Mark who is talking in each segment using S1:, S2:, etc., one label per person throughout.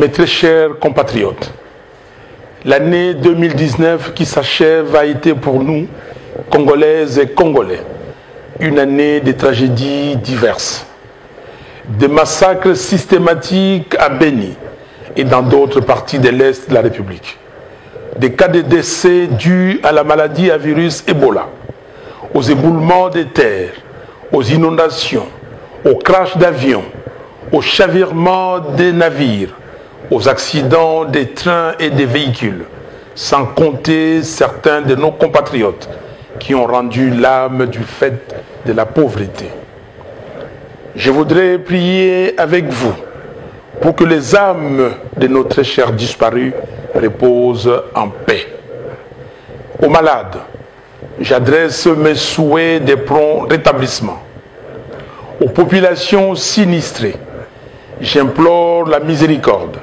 S1: Mes très chers compatriotes, l'année 2019 qui s'achève a été pour nous, Congolaises et Congolais, une année de tragédies diverses, de massacres systématiques à Beni et dans d'autres parties de l'Est de la République, des cas de décès dus à la maladie à virus Ebola, aux éboulements des terres, aux inondations, aux crashs d'avions, aux chavirements des navires, aux accidents des trains et des véhicules, sans compter certains de nos compatriotes qui ont rendu l'âme du fait de la pauvreté. Je voudrais prier avec vous pour que les âmes de nos très chers disparus reposent en paix. Aux malades, j'adresse mes souhaits de prompt rétablissement. Aux populations sinistrées, j'implore la miséricorde,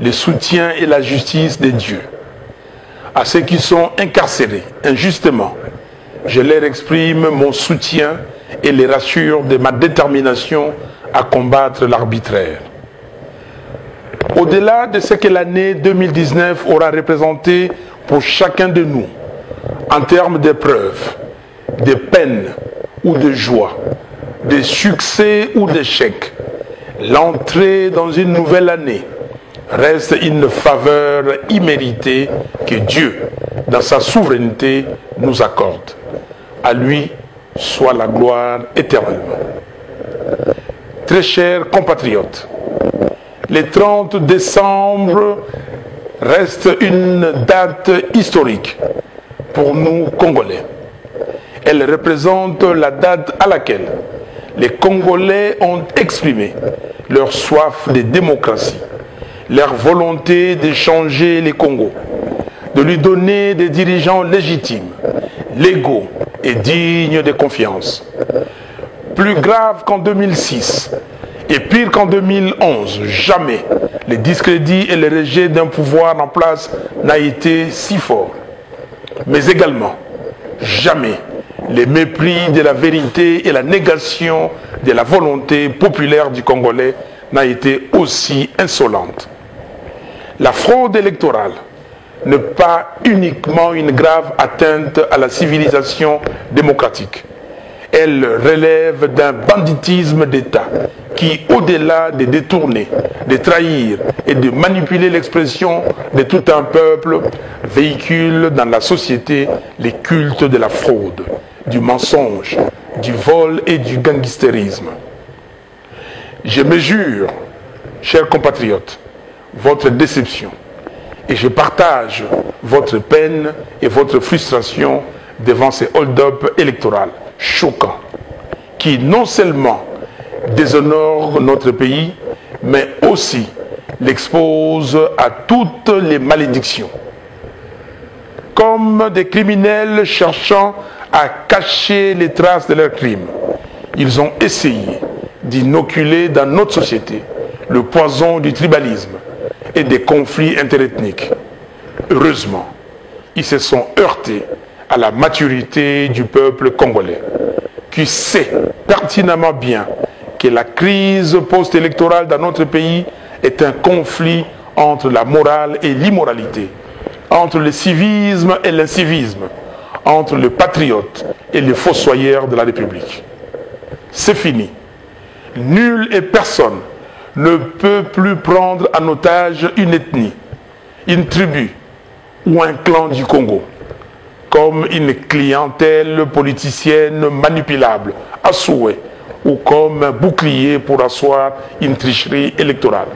S1: le soutien et la justice de Dieu. À ceux qui sont incarcérés injustement, je leur exprime mon soutien et les rassure de ma détermination à combattre l'arbitraire. Au-delà de ce que l'année 2019 aura représenté pour chacun de nous, en termes d'épreuves, de peines ou de joie, de succès ou d'échecs, l'entrée dans une nouvelle année reste une faveur imméritée que Dieu, dans sa souveraineté, nous accorde. À lui soit la gloire éternellement. Très chers compatriotes, le 30 décembre reste une date historique pour nous Congolais. Elle représente la date à laquelle les Congolais ont exprimé leur soif de démocratie, leur volonté de changer les Congos, de lui donner des dirigeants légitimes, légaux et dignes de confiance. Plus grave qu'en 2006 et pire qu'en 2011, jamais le discrédit et le rejet d'un pouvoir en place n'a été si fort. Mais également, jamais le mépris de la vérité et la négation de la volonté populaire du Congolais n'a été aussi insolente. La fraude électorale n'est pas uniquement une grave atteinte à la civilisation démocratique. Elle relève d'un banditisme d'État qui, au-delà de détourner, de trahir et de manipuler l'expression de tout un peuple, véhicule dans la société les cultes de la fraude, du mensonge, du vol et du gangstérisme. Je mesure, chers compatriotes, votre déception et je partage votre peine et votre frustration devant ces hold-up électoraux choquants qui non seulement déshonorent notre pays mais aussi l'exposent à toutes les malédictions. Comme des criminels cherchant à cacher les traces de leurs crimes, ils ont essayé d'inoculer dans notre société le poison du tribalisme et des conflits interethniques. Heureusement, ils se sont heurtés à la maturité du peuple congolais, qui sait pertinemment bien que la crise post-électorale dans notre pays est un conflit entre la morale et l'immoralité, entre le civisme et l'incivisme, entre le patriote et le fossoyeur de la République. C'est fini. Nul et personne ne peut plus prendre en otage une ethnie, une tribu ou un clan du Congo comme une clientèle politicienne manipulable à souhait ou comme un bouclier pour asseoir une tricherie électorale.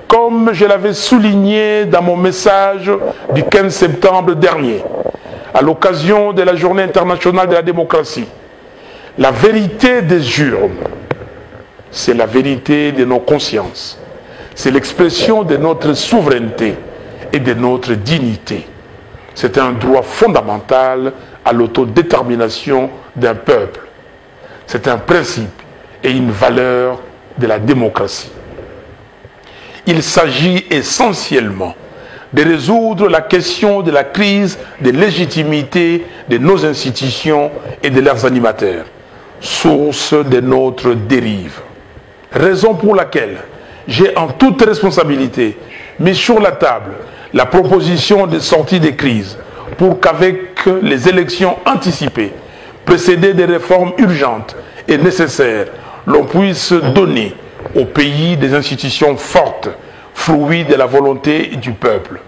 S1: Comme je l'avais souligné dans mon message du 15 septembre dernier, à l'occasion de la Journée internationale de la démocratie, la vérité des urnes, c'est la vérité de nos consciences. C'est l'expression de notre souveraineté et de notre dignité. C'est un droit fondamental à l'autodétermination d'un peuple. C'est un principe et une valeur de la démocratie. Il s'agit essentiellement de résoudre la question de la crise de légitimité de nos institutions et de leurs animateurs, source de notre dérive. Raison pour laquelle j'ai en toute responsabilité mis sur la table la proposition de sortie des crises pour qu'avec les élections anticipées, précédées des réformes urgentes et nécessaires, l'on puisse donner au pays des institutions fortes, fruits de la volonté du peuple.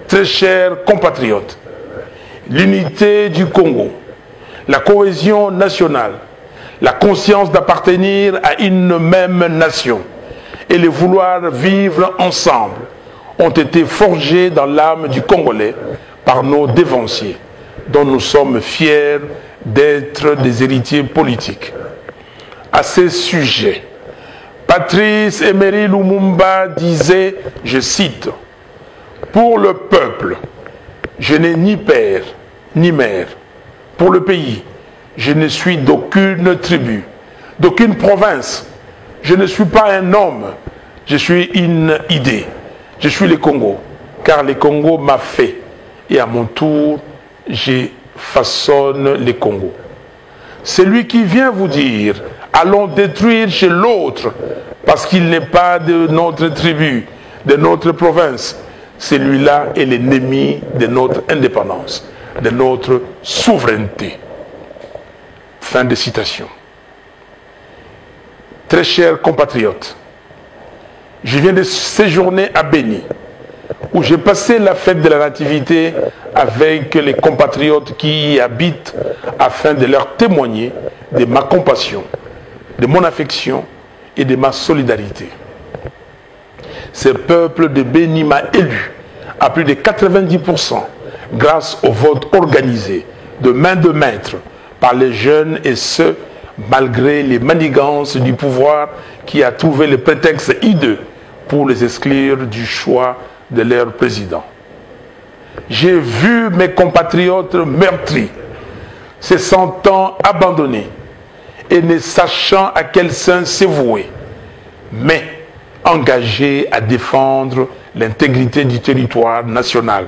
S1: Très chers compatriotes, l'unité du Congo, la cohésion nationale, la conscience d'appartenir à une même nation et le vouloir vivre ensemble ont été forgés dans l'âme du Congolais par nos dévanciers, dont nous sommes fiers d'être des héritiers politiques. À ce sujet, Patrice Emery Lumumba disait, je cite, « Pour le peuple, je n'ai ni père ni mère. Pour le pays, je ne suis d'aucune tribu, d'aucune province. Je ne suis pas un homme, je suis une idée. Je suis le Congo, car le Congo m'a fait. Et à mon tour, je façonne le Congo. » Celui qui vient vous dire, allons détruire chez l'autre, parce qu'il n'est pas de notre tribu, de notre province, celui-là est l'ennemi de notre indépendance, de notre souveraineté. Fin de citation. Très chers compatriotes, je viens de séjourner à Béni, où j'ai passé la fête de la Nativité avec les compatriotes qui y habitent afin de leur témoigner de ma compassion, de mon affection et de ma solidarité. Ce peuple de Béni m'a élu à plus de 90% grâce au vote organisé de main de maître par les jeunes et ce, malgré les manigances du pouvoir qui a trouvé le prétexte hideux pour les exclure du choix de leur président. J'ai vu mes compatriotes meurtris, se sentant abandonnés et ne sachant à quel sein se vouer, mais engagés à défendre l'intégrité du territoire national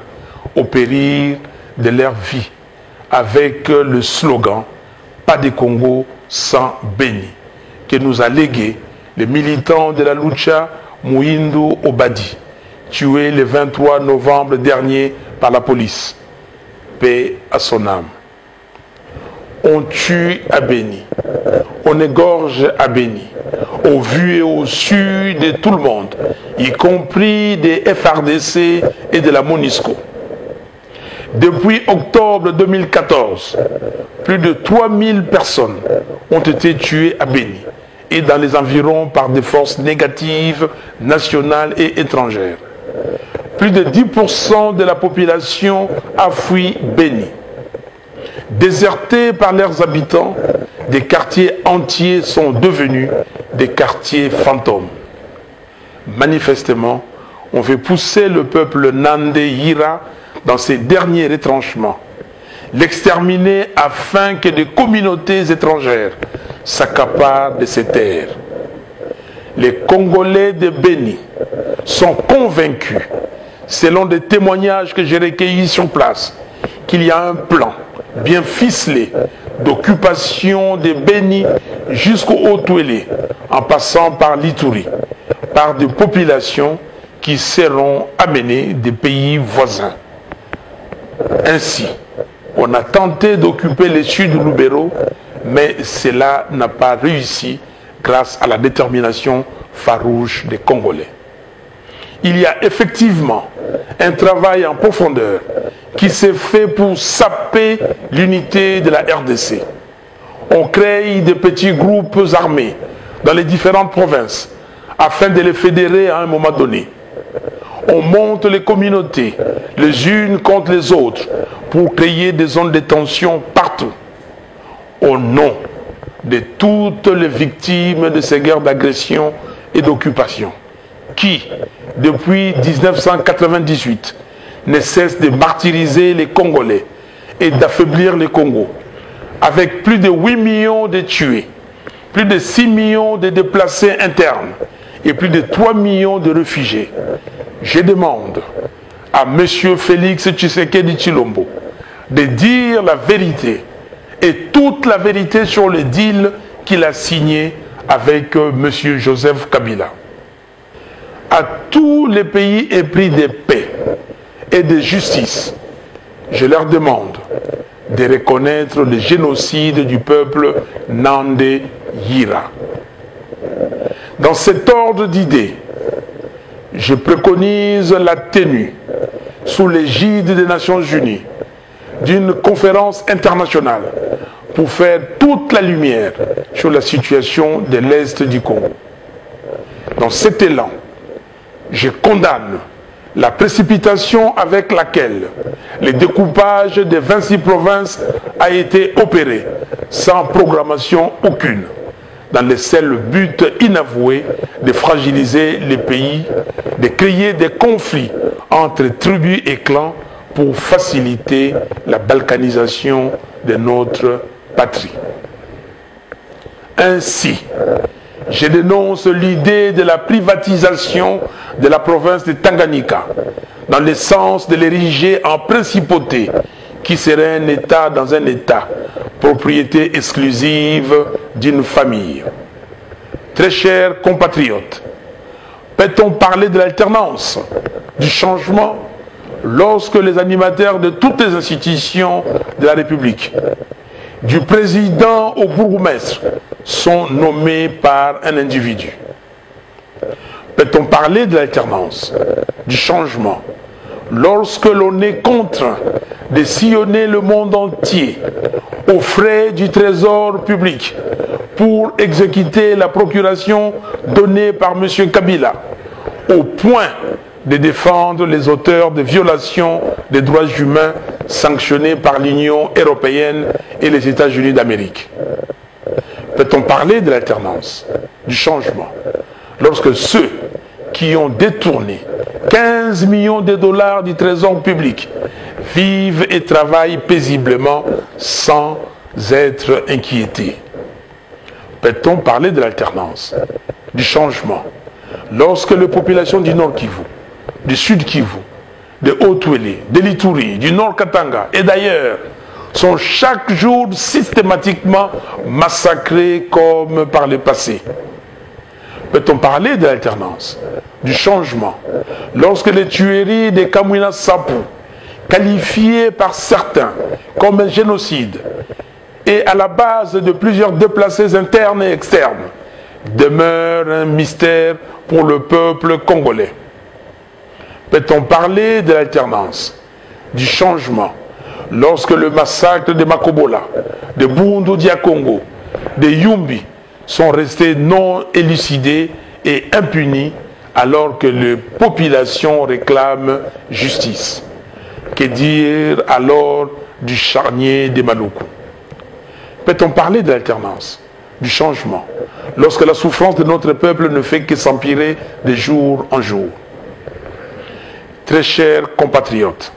S1: au péril de leur vie, avec le slogan « Pas de Congo sans Béni » que nous a légué les militants de la Lucha Mouindou Obadi, tué le 23 novembre dernier par la police. Paix à son âme. On tue à Béni, on égorge à Béni, au vu et au su de tout le monde, y compris des FRDC et de la MONUSCO. Depuis octobre 2014, plus de 3000 personnes ont été tuées à Béni et dans les environs par des forces négatives nationales et étrangères. Plus de 10% de la population a fui Béni. Désertés par leurs habitants, des quartiers entiers sont devenus des quartiers fantômes. Manifestement, on veut pousser le peuple Nandé Yira dans ses derniers retranchements, l'exterminer afin que des communautés étrangères s'accaparent de ses terres. Les Congolais de Béni sont convaincus, selon des témoignages que j'ai recueillis sur place, qu'il y a un plan bien ficelé d'occupation de Béni jusqu'au Haut-Touélé, en passant par l'Ituri, par des populations qui seront amenées des pays voisins. Ainsi, on a tenté d'occuper le sud de Lubero, mais cela n'a pas réussi grâce à la détermination farouche des Congolais. Il y a effectivement un travail en profondeur qui s'est fait pour saper l'unité de la RDC. On crée des petits groupes armés dans les différentes provinces afin de les fédérer à un moment donné. On monte les communautés les unes contre les autres pour créer des zones de tension partout. Au nom de toutes les victimes de ces guerres d'agression et d'occupation qui, depuis 1998, ne cessent de martyriser les Congolais et d'affaiblir le Congo, avec plus de 8 millions de tués, plus de 6 millions de déplacés internes et plus de 3 millions de réfugiés. Je demande à M. Félix Tshisekedi Tshilombo de dire la vérité et toute la vérité sur le deal qu'il a signé avec M. Joseph Kabila. à tous les pays épris de paix et de justice, je leur demande de reconnaître le génocide du peuple Nandé Yira. Dans cet ordre d'idées, je préconise la tenue, sous l'égide des Nations Unies, d'une conférence internationale pour faire toute la lumière sur la situation de l'Est du Congo. Dans cet élan, je condamne la précipitation avec laquelle le découpage des 26 provinces a été opéré sans programmation aucune, dans le seul but inavoué de fragiliser les pays, de créer des conflits entre tribus et clans pour faciliter la balkanisation de notre patrie. Ainsi, je dénonce l'idée de la privatisation de la province de Tanganyika, dans le sens de l'ériger en principauté, qui serait un État dans un État, propriété exclusive d'une famille. Très chers compatriotes, peut-on parler de l'alternance, du changement, lorsque les animateurs de toutes les institutions de la République, du président au bourgmestre, sont nommés par un individu? Peut-on parler de l'alternance, du changement, lorsque l'on est contraint de sillonner le monde entier aux frais du trésor public pour exécuter la procuration donnée par M. Kabila, au point de défendre les auteurs de violations des droits humains sanctionnés par l'Union européenne et les États-Unis d'Amérique? Peut-on parler de l'alternance, du changement, lorsque ceux qui ont détourné 15 millions de dollars du trésor public vivent et travaillent paisiblement sans être inquiétés? Peut-on parler de l'alternance, du changement, lorsque les populations du Nord Kivu, du Sud Kivu, de Haut-Ouélé, de l'Ituri, du Nord Katanga et d'ailleurs sont chaque jour systématiquement massacrés comme par le passé? Peut-on parler de l'alternance, du changement, lorsque les tueries des Kamwina Sapu, qualifiées par certains comme un génocide et à la base de plusieurs déplacés internes et externes, demeurent un mystère pour le peuple congolais? Peut-on parler de l'alternance, du changement, lorsque le massacre de Makobola, de Bundu Dia Congo, de Yumbi sont restés non élucidés et impunis alors que les populations réclament justice? Que dire alors du charnier des Maluku? Peut-on parler de l'alternance, du changement, lorsque la souffrance de notre peuple ne fait que s'empirer de jour en jour? Très chers compatriotes,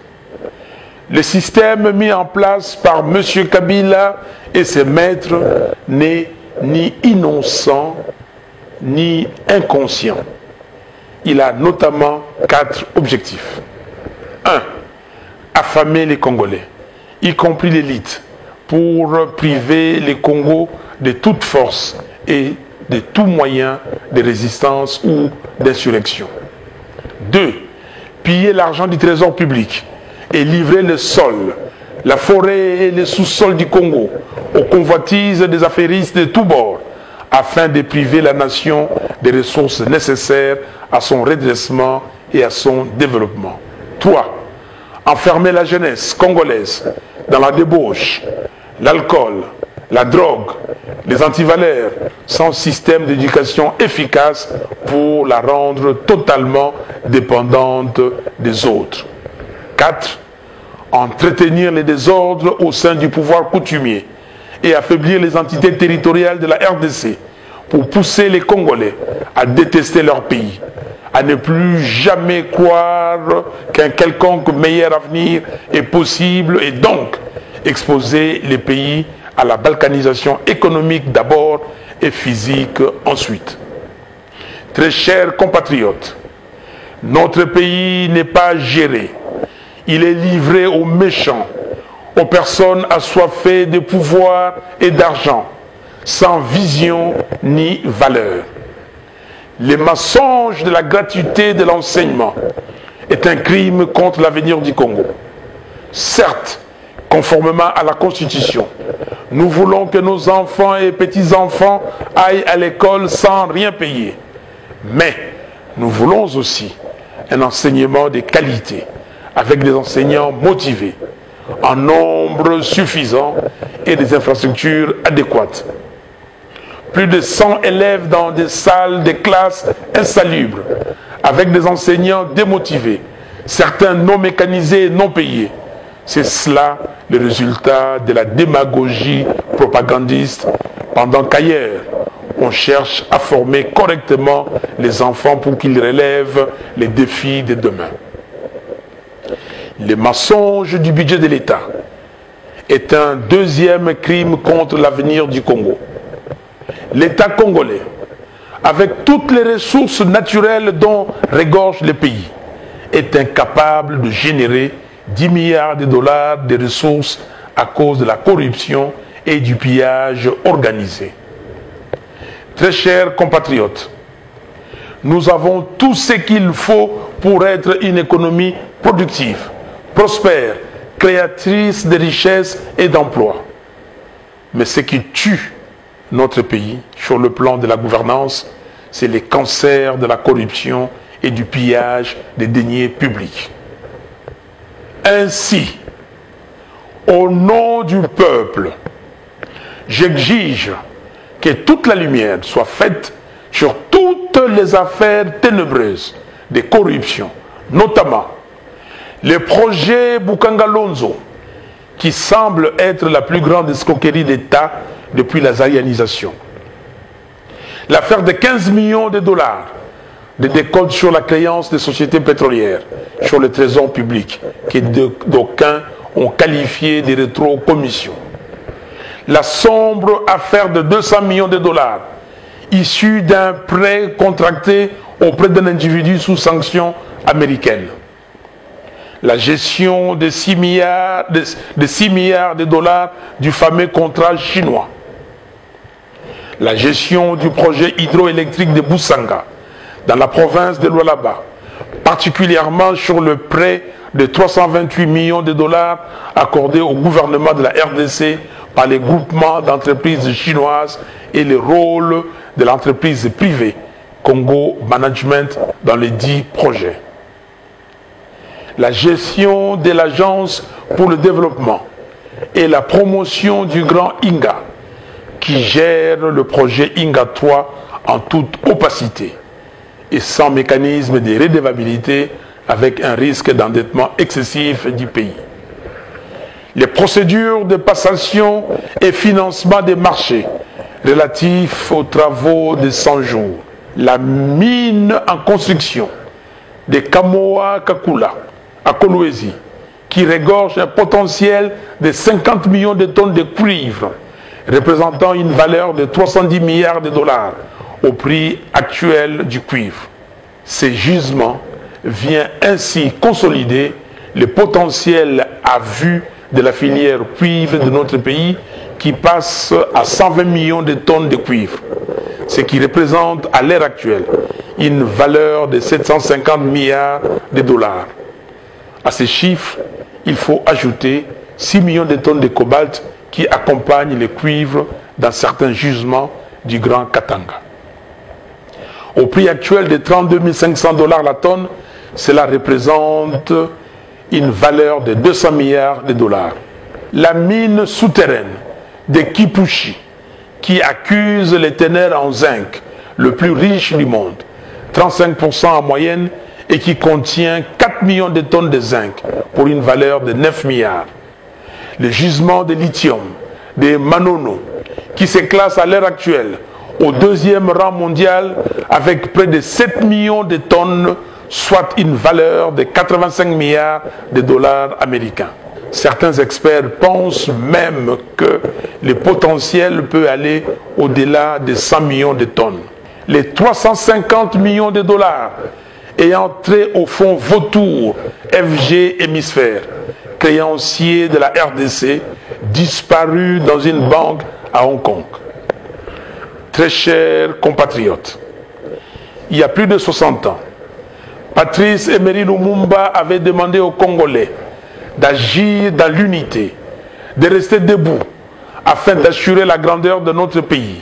S1: le système mis en place par M. Kabila et ses maîtres n'est ni innocent ni inconscient. Il a notamment 4 objectifs. 1. Affamer les Congolais, y compris l'élite, pour priver les Congos de toute force et de tout moyen de résistance ou d'insurrection. 2. Piller l'argent du trésor public et livrer le sol, la forêt et le sous-sol du Congo aux convoitises des affairistes de tous bords, afin de priver la nation des ressources nécessaires à son redressement et à son développement. 3. Enfermer la jeunesse congolaise dans la débauche, l'alcool, la drogue, les antivaleurs, sans système d'éducation efficace pour la rendre totalement dépendante des autres. 4. Entretenir les désordres au sein du pouvoir coutumier et affaiblir les entités territoriales de la RDC pour pousser les Congolais à détester leur pays, à ne plus jamais croire qu'un quelconque meilleur avenir est possible et donc exposer les pays à la balkanisation économique d'abord et physique ensuite. Très chers compatriotes, notre pays n'est pas géré. Il est livré aux méchants, aux personnes assoiffées de pouvoir et d'argent, sans vision ni valeur. Le mensonge de la gratuité de l'enseignement est un crime contre l'avenir du Congo. Certes, conformément à la Constitution, nous voulons que nos enfants et petits-enfants aillent à l'école sans rien payer. Mais nous voulons aussi un enseignement de qualité, avec des enseignants motivés, en nombre suffisant et des infrastructures adéquates. Plus de 100 élèves dans des salles de classe insalubres, avec des enseignants démotivés, certains non mécanisés et non payés. C'est cela le résultat de la démagogie propagandiste, pendant qu'ailleurs, on cherche à former correctement les enfants pour qu'ils relèvent les défis de demain. Le mensonge du budget de l'État est un deuxième crime contre l'avenir du Congo. L'État congolais, avec toutes les ressources naturelles dont regorge le pays, est incapable de générer 10 milliards de dollars de ressources à cause de la corruption et du pillage organisé. Très chers compatriotes, nous avons tout ce qu'il faut pour être une économie productive, prospère, créatrice de richesses et d'emplois. Mais ce qui tue notre pays sur le plan de la gouvernance, c'est les cancers de la corruption et du pillage des deniers publics. Ainsi, au nom du peuple, j'exige que toute la lumière soit faite sur toutes les affaires ténébreuses de corruption, notamment le projet Bukangalonzo, qui semble être la plus grande escroquerie d'État depuis la zaïanisation. L'affaire de 15 millions de dollars de décompte sur la créance des sociétés pétrolières, sur le trésor public, que d'aucuns ont qualifié de rétro-commission. La sombre affaire de 200 millions de dollars, issue d'un prêt contracté auprès d'un individu sous sanction américaine. La gestion de 6 milliards de dollars du fameux contrat chinois. La gestion du projet hydroélectrique de Boussanga, dans la province de Lualaba, particulièrement sur le prêt de 328 millions de dollars accordé au gouvernement de la RDC par les groupements d'entreprises chinoises et le rôle de l'entreprise privée Congo Management dans les 10 projets. La gestion de l'Agence pour le développement et la promotion du Grand Inga, qui gère le projet Inga 3 en toute opacité et sans mécanisme de redevabilité, avec un risque d'endettement excessif du pays. Les procédures de passation et financement des marchés relatifs aux travaux de 100 jours. La mine en construction de Kamoa Kakula à Kolwezi, qui regorge un potentiel de 50 millions de tonnes de cuivre, représentant une valeur de 310 milliards de dollars au prix actuel du cuivre. Ces gisements viennent ainsi consolider le potentiel à vue de la filière cuivre de notre pays, qui passe à 120 millions de tonnes de cuivre, ce qui représente à l'heure actuelle une valeur de 750 milliards de dollars. À ces chiffres, il faut ajouter 6 millions de tonnes de cobalt qui accompagnent le cuivre dans certains gisements du Grand Katanga. Au prix actuel de 32 500 dollars la tonne, cela représente une valeur de 200 milliards de dollars. La mine souterraine de Kipushi, qui accuse les ténèbres en zinc, le plus riche du monde, 35% en moyenne, et qui contient 4 millions de tonnes de zinc pour une valeur de 9 milliards. Le gisement de lithium de Manono, qui se classe à l'heure actuelle au 2e rang mondial avec près de 7 millions de tonnes, soit une valeur de 85 milliards de dollars américains. Certains experts pensent même que le potentiel peut aller au-delà de 100 millions de tonnes. Les 350 millions de dollars ayant trait au fonds Vautour FG Hémisphère, créancier de la RDC, disparu dans une banque à Hong Kong. Très chers compatriotes, il y a plus de 60 ans, Patrice Emery Lumumba avait demandé aux Congolais d'agir dans l'unité, de rester debout afin d'assurer la grandeur de notre pays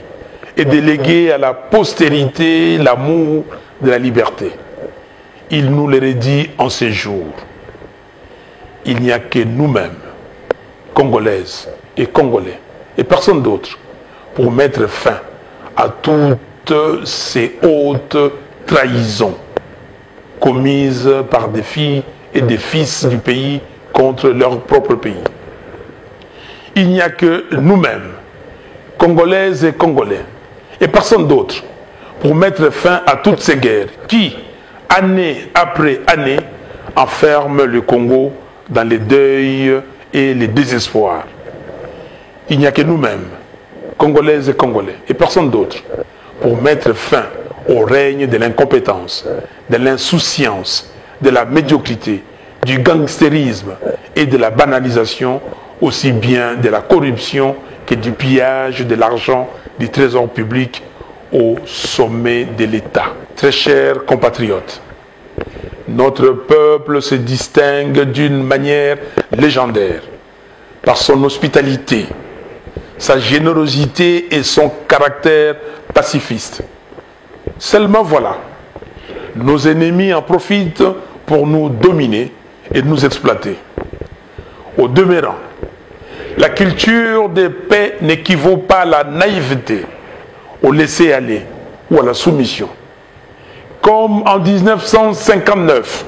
S1: et de léguer à la postérité l'amour de la liberté. Il nous le redit en ces jours. Il n'y a que nous-mêmes, Congolaises et Congolais, et personne d'autre, pour mettre fin à toutes ces hautes trahisons commises par des filles et des fils du pays contre leur propre pays. Il n'y a que nous-mêmes, Congolaises et Congolais, et personne d'autre, pour mettre fin à toutes ces guerres qui, année après année, enferment le Congo dans les deuils et les désespoirs. Il n'y a que nous-mêmes, Congolaises et Congolais, et personne d'autre, pour mettre fin au règne de l'incompétence, de l'insouciance, de la médiocrité, du gangstérisme et de la banalisation, aussi bien de la corruption que du pillage de l'argent du trésor public au sommet de l'État. Très chers compatriotes, notre peuple se distingue d'une manière légendaire par son hospitalité, sa générosité et son caractère pacifiste. Seulement voilà, nos ennemis en profitent pour nous dominer et nous exploiter. Au demeurant, la culture de paix n'équivaut pas à la naïveté, au laisser-aller ou à la soumission. Comme en 1959,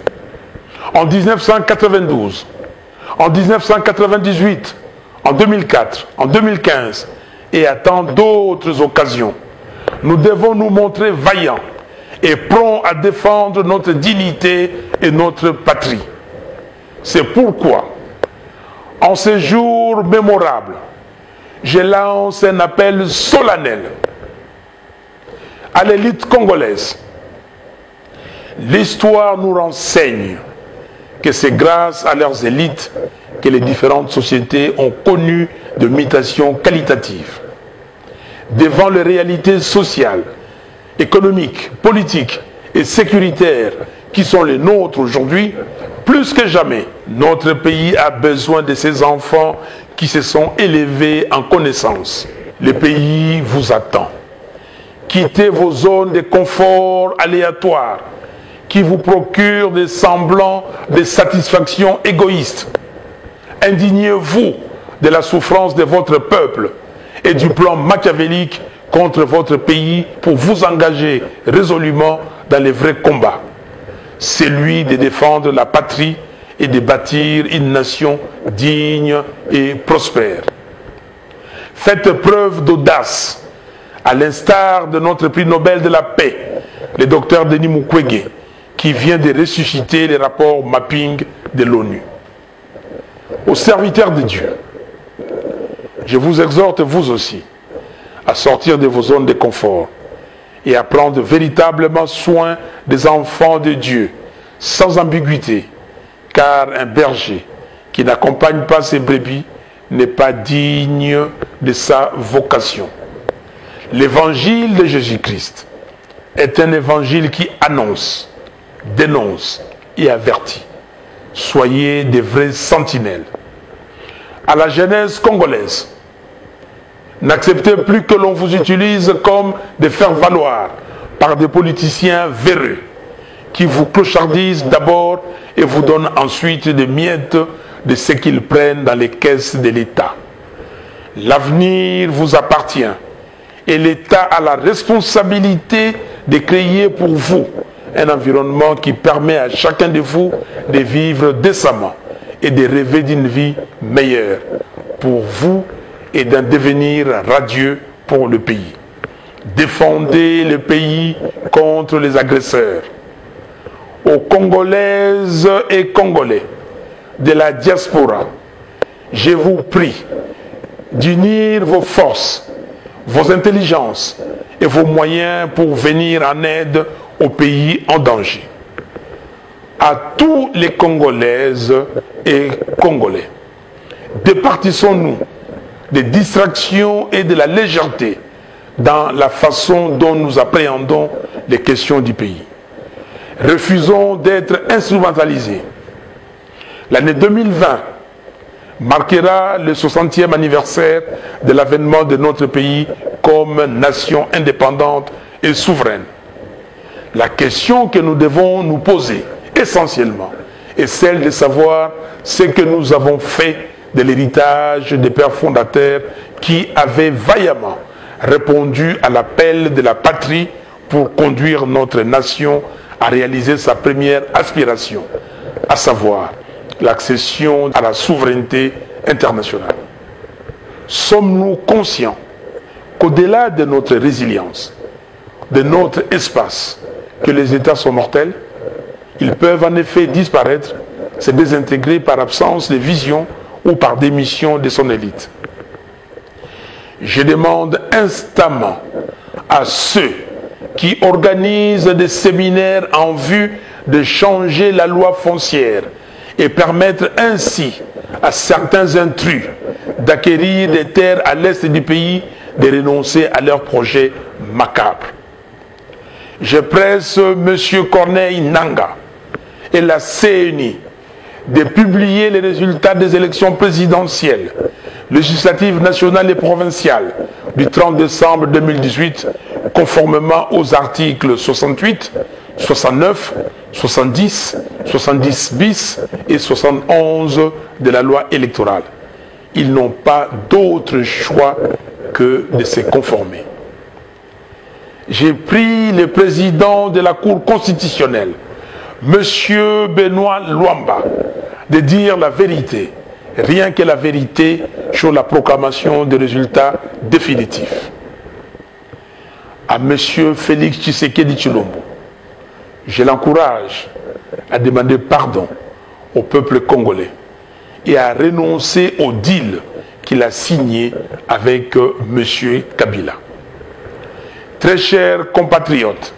S1: en 1992, en 1998, en 2004, en 2015 et à tant d'autres occasions, nous devons nous montrer vaillants et prompts à défendre notre dignité et notre patrie. C'est pourquoi, en ces jours mémorables, je lance un appel solennel à l'élite congolaise. L'histoire nous renseigne que c'est grâce à leurs élites que les différentes sociétés ont connu de mutations qualitatives. Devant les réalités sociales, économiques, politiques et sécuritaires qui sont les nôtres aujourd'hui, plus que jamais, notre pays a besoin de ces enfants qui se sont élevés en connaissance. Le pays vous attend. Quittez vos zones de confort aléatoires qui vous procurent des semblants de satisfaction égoïste. Indignez-vous de la souffrance de votre peuple et du plan machiavélique contre votre pays pour vous engager résolument dans les vrais combats. Celui de défendre la patrie et de bâtir une nation digne et prospère. Faites preuve d'audace, à l'instar de notre prix Nobel de la paix, le docteur Denis Mukwege, qui vient de ressusciter les rapports mapping de l'ONU. Aux serviteurs de Dieu, je vous exhorte vous aussi à sortir de vos zones de confort et à prendre véritablement soin des enfants de Dieu, sans ambiguïté, car un berger qui n'accompagne pas ses brebis n'est pas digne de sa vocation. L'évangile de Jésus-Christ est un évangile qui annonce, dénonce et avertit. Soyez des vrais sentinelles. À la jeunesse congolaise, n'acceptez plus que l'on vous utilise comme des faire-valoir par des politiciens véreux qui vous clochardisent d'abord et vous donnent ensuite des miettes de ce qu'ils prennent dans les caisses de l'État. L'avenir vous appartient et l'État a la responsabilité de créer pour vous un environnement qui permet à chacun de vous de vivre décemment et de rêver d'une vie meilleure pour vous et d'un devenir radieux pour le pays. Défendez le pays contre les agresseurs. Aux Congolaises et Congolais de la diaspora, je vous prie d'unir vos forces, vos intelligences et vos moyens pour venir en aide aux pays en danger. À tous les Congolaises et Congolais, départissons-nous des distractions et de la légèreté dans la façon dont nous appréhendons les questions du pays. Refusons d'être instrumentalisés. L'année 2020 marquera le 60e anniversaire de l'avènement de notre pays comme nation indépendante et souveraine. La question que nous devons nous poser essentiellement est celle de savoir ce que nous avons fait de l'héritage des pères fondateurs qui avaient vaillamment répondu à l'appel de la patrie pour conduire notre nation à réaliser sa première aspiration, à savoir l'accession à la souveraineté internationale. Sommes-nous conscients qu'au-delà de notre résilience, de notre espace, que les États sont mortels? Ils peuvent en effet disparaître, se désintégrer par absence de vision ou par démission de son élite. Je demande instamment à ceux qui organisent des séminaires en vue de changer la loi foncière et permettre ainsi à certains intrus d'acquérir des terres à l'est du pays de renoncer à leurs projets macabres. Je presse M. Corneille Nangaa et la CENI de publier les résultats des élections présidentielles, législatives nationales et provinciales du 30 décembre 2018, conformément aux articles 68, 69, 70, 70 bis et 71 de la loi électorale. Ils n'ont pas d'autre choix que de se conformer. J'ai pris le président de la Cour constitutionnelle, M. Benoît Luamba, de dire la vérité, rien que la vérité sur la proclamation des résultats définitifs. À M. Félix Tshisekedi Tshilombo, je l'encourage à demander pardon au peuple congolais et à renoncer au deal qu'il a signé avec M. Kabila. Très chers compatriotes,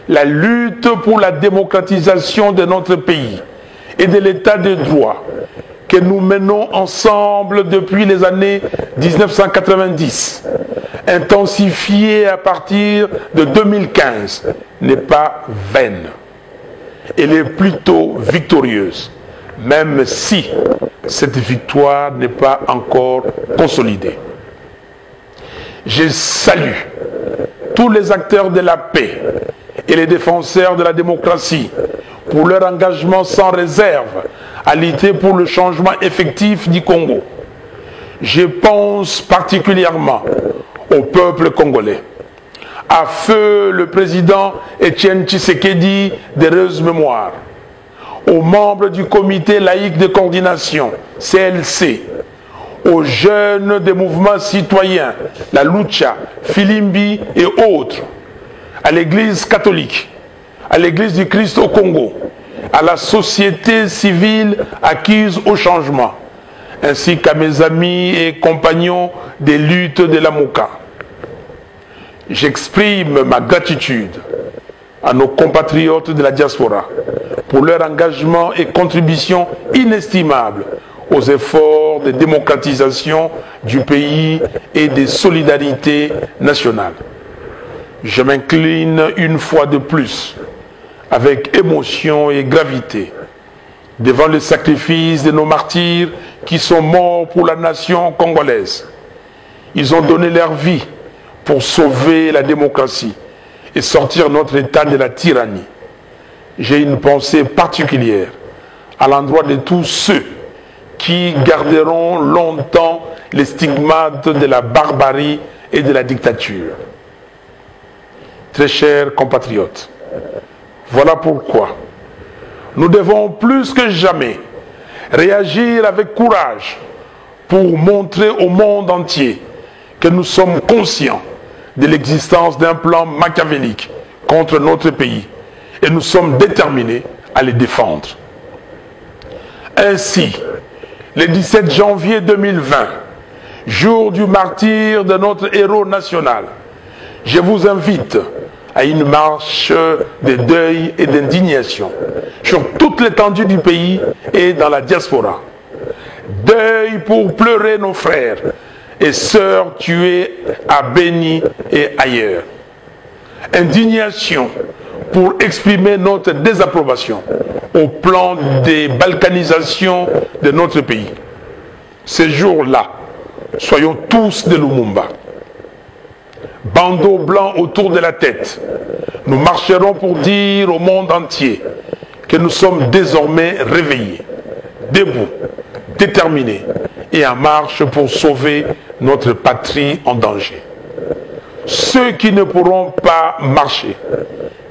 S1: la lutte pour la démocratisation de notre pays et de l'état de droit que nous menons ensemble depuis les années 1990, intensifiée à partir de 2015, n'est pas vaine. Elle est plutôt victorieuse, même si cette victoire n'est pas encore consolidée. Je salue tous les acteurs de la paix et les défenseurs de la démocratie pour leur engagement sans réserve à lutter pour le changement effectif du Congo. Je pense particulièrement au peuple congolais. À feu le président Étienne Tshisekedi d'heureuse mémoire, aux membres du comité laïque de coordination, CLC, aux jeunes des mouvements citoyens, la Lucha, Filimbi et autres, à l'église catholique, à l'église du Christ au Congo, à la société civile acquise au changement, ainsi qu'à mes amis et compagnons des luttes de la Mouka. J'exprime ma gratitude à nos compatriotes de la diaspora pour leur engagement et contribution inestimable aux efforts de démocratisation du pays et de solidarité nationale. Je m'incline une fois de plus, avec émotion et gravité, devant le sacrifice de nos martyrs qui sont morts pour la nation congolaise. Ils ont donné leur vie pour sauver la démocratie et sortir notre État de la tyrannie. J'ai une pensée particulière à l'endroit de tous ceux qui garderont longtemps les stigmates de la barbarie et de la dictature. Très chers compatriotes, voilà pourquoi nous devons plus que jamais réagir avec courage pour montrer au monde entier que nous sommes conscients de l'existence d'un plan machiavélique contre notre pays et nous sommes déterminés à le défendre. Ainsi, le 17 janvier 2020, jour du martyre de notre héros national, je vous invite à une marche de deuil et d'indignation sur toute l'étendue du pays et dans la diaspora. Deuil pour pleurer nos frères et sœurs tuées à Beni et ailleurs. Indignation pour exprimer notre désapprobation au plan des balkanisations de notre pays. Ces jours-là, soyons tous de Lumumba. Bandeau blanc autour de la tête, nous marcherons pour dire au monde entier que nous sommes désormais réveillés, debout, déterminés et en marche pour sauver notre patrie en danger. Ceux qui ne pourront pas marcher,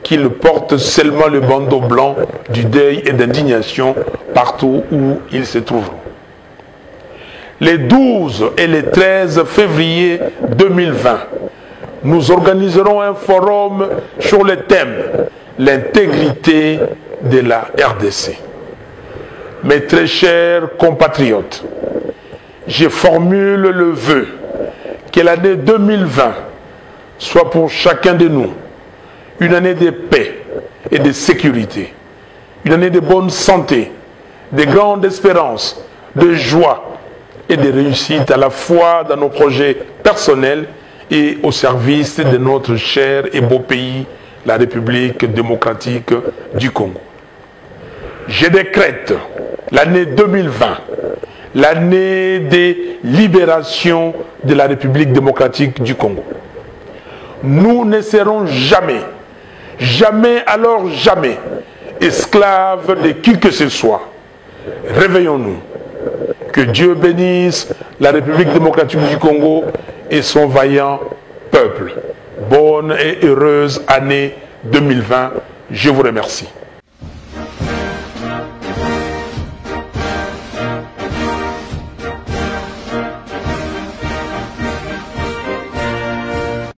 S1: qu'ils portent seulement le bandeau blanc du deuil et d'indignation partout où ils se trouveront. Les 12 et les 13 février 2020, nous organiserons un forum sur le thème « L'intégrité de la RDC ». Mes très chers compatriotes, je formule le vœu que l'année 2020 soit pour chacun de nous une année de paix et de sécurité, une année de bonne santé, de grande espérance, de joie et de réussite à la fois dans nos projets personnels et au service de notre cher et beau pays, la République démocratique du Congo. Je décrète l'année 2020, l'année de libération de la République démocratique du Congo. Nous ne serons jamais, jamais alors jamais, esclaves de qui que ce soit. Réveillons-nous. Que Dieu bénisse la République démocratique du Congo et son vaillant peuple. Bonne et heureuse année 2020. Je vous remercie.